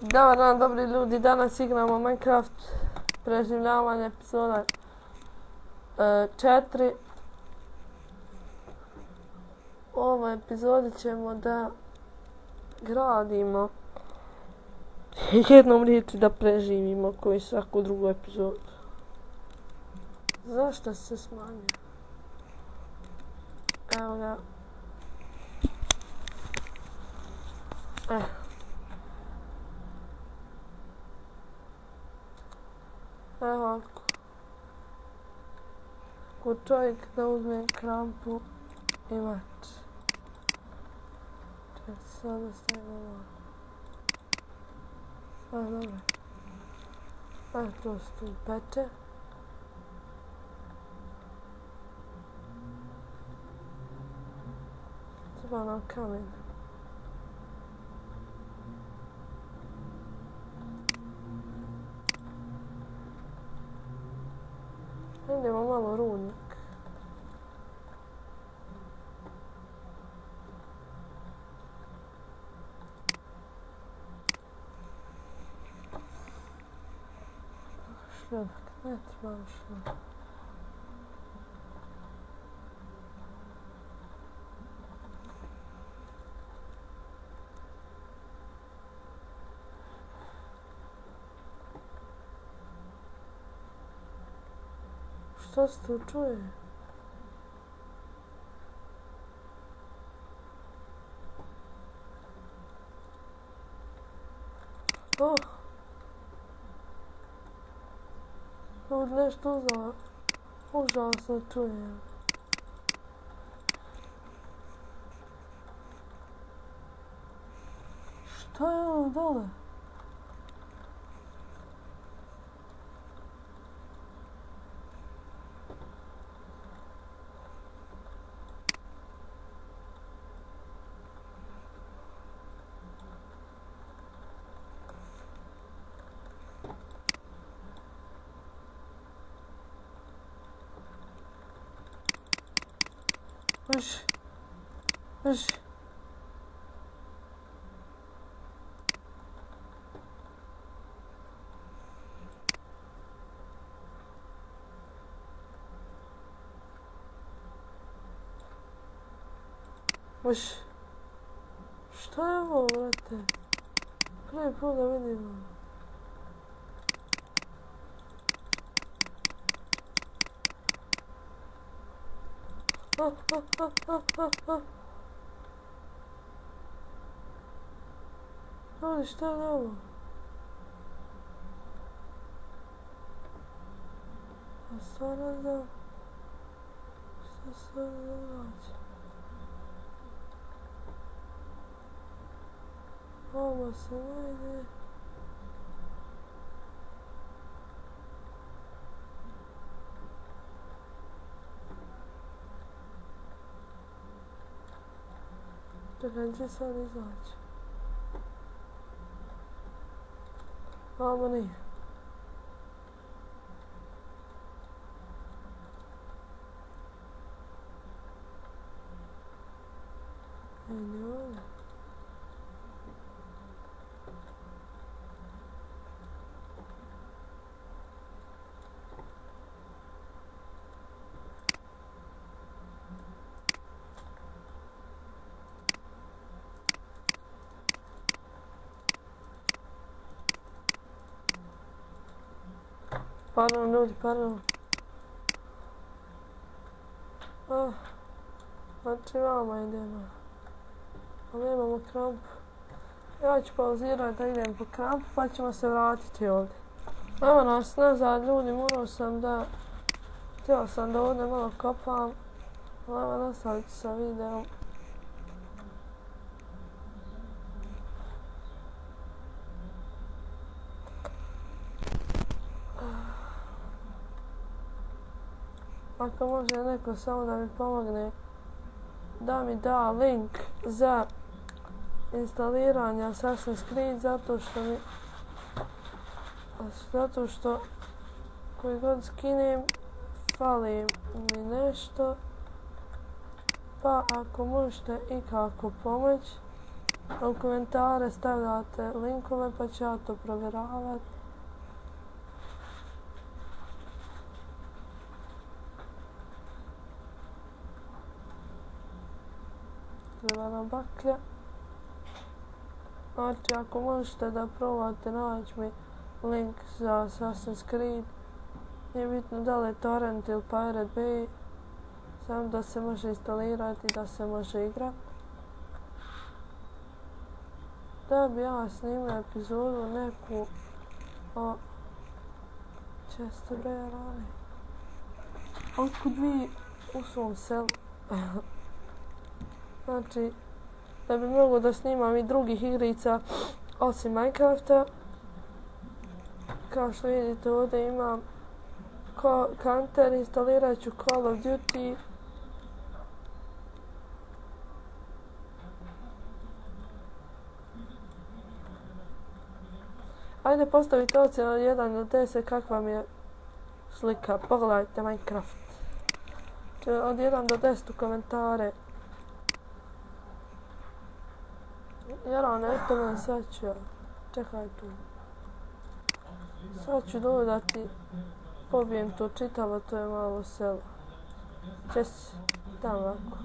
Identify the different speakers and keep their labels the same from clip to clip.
Speaker 1: Dobar dan, dobri ljudi, danas igramo Minecraft preživljavanje epizoda 4. U ovoj epizodi ćemo da gradimo jednom riječi da preživimo koji i svaku drugu epizodu. Zašto se smanjio? Evo ga. Evo ovako. Ko čovjek da uzme krampu i mač. Čekaj, sada stavimo ovo. Dobro. To se tu peče. Treba nam kamen. Idemo malo rudnik. Šljunak, ne trebamo šljunak. Što se tu čuje? Ovdje nešto užasno čujem. Šta je ono dole? Uš. Šta je ovo, brate? Prvi put da vidim. Ali šta je ovo? A stvarno znam šta se događa. Ovo se ne ide. Čekaj, gdje sad izaći? Ovo nije. Nije ovdje. Pardon ljudi, pardon. Znači vama idemo. Ali imamo krampu. Ja ću pauzirati da idem po krampu pa ćemo se vratiti ovdje. Evo nas nazad ljudi, morao sam da... Htio sam da ovdje malo kopam. Ali evo nastavit ću sa videom. Ako može neko samo da mi pomogne da mi da link za instaliranje Assassin's Creed zato što koji god skinem fali mi nešto, pa ako možete ikako pomoći U komentare stavljate linkove pa ću ja to provjeravati. Treba nam baklja. Znači, ako možete da probate naći mi link za Assassin's Creed, nije bitno da li je torrent ili Pirate Bay, samo da se može instalirati i da se može igrati. Da bi ja snimio epizodu neku o Chesterberane. Otkud vi u svom selu? Znači, da bi mogo da snimam i drugih igrica osim Minecrafta. Kao što vidite ovdje imam Counter, instalirat ću Call of Duty. Ajde postavite ocjenu od 1 do 10 kakva mi je slika. Pogledajte Minecraft. Od 1 do 10 u komentare. Jer eto me, sad ću ja. Čekaj tu. Sad ću dodati. Pobijem to čitavo, to je malo selo. Česi, tam ovako.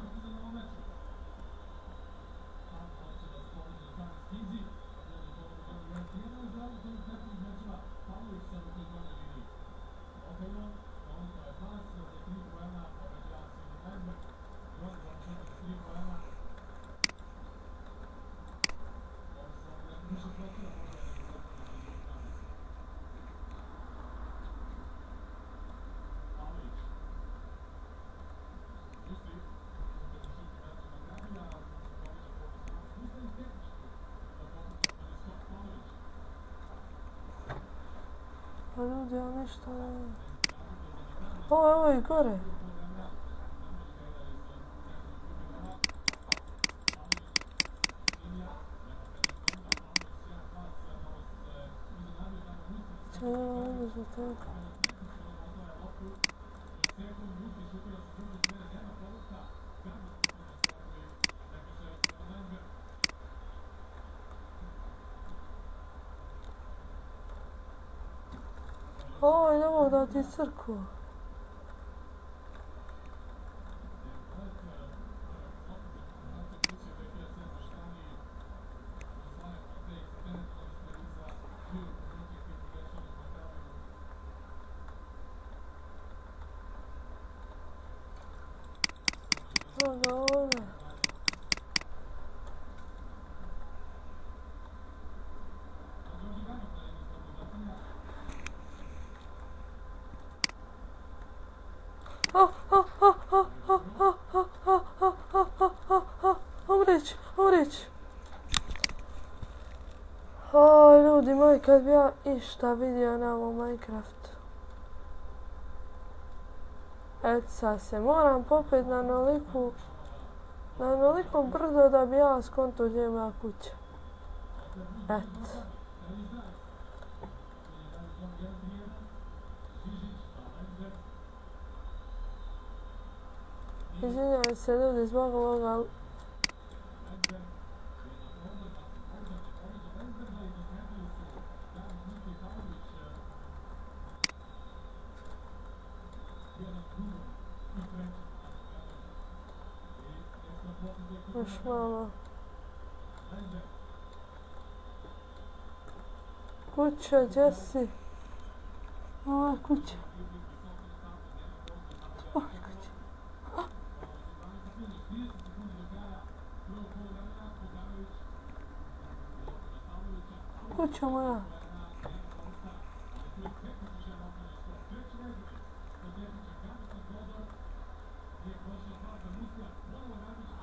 Speaker 1: Pa ljudi, ja ništa ne vidim. Ovo je gore. Če ne vidim za tebe. Oj, ne mogu da ti crkvu. Evo ga ovdje. Umreć. Oj, ljudi moji, kad bi ja išta vidio na ovom Minecraftu. Eto sad se moram popet na onoliko brdo da bi ja skonto gdje je moja kuća. Eto. Izvinjam se ljudi zbog ovoga. Još malo. Kuća, gdje si? Ovo je kuća. Kuća moja.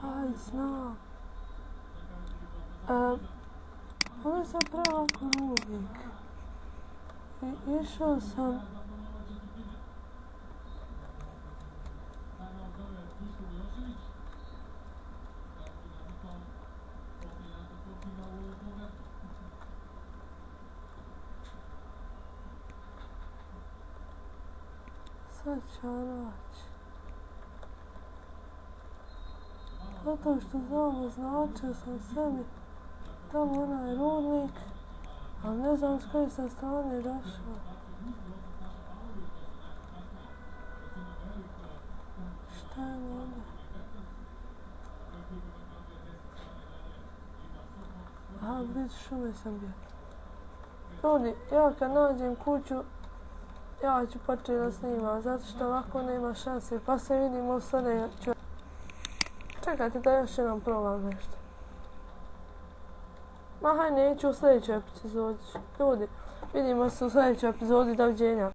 Speaker 1: Aj, znam. Ovo sam prelako rubik. I išao sam... Sad ću naći. Zato što znamo, značio sam sebi tamo onaj rudnik, ali ne znam s koje sam strane došao. Šta je ovdje? Aha, blizu šume sam bio. Ljudi, ja kad nađem kuću, ja ću početi da snimam, zato što ovako nema šanse, pa se vidimo u sljedećoj. Čekajte da još jednom probam nešto. Ma haj, neću u sljedećoj epizodi. Ljudi, vidimo se u sljedećoj epizodi, doviđenja.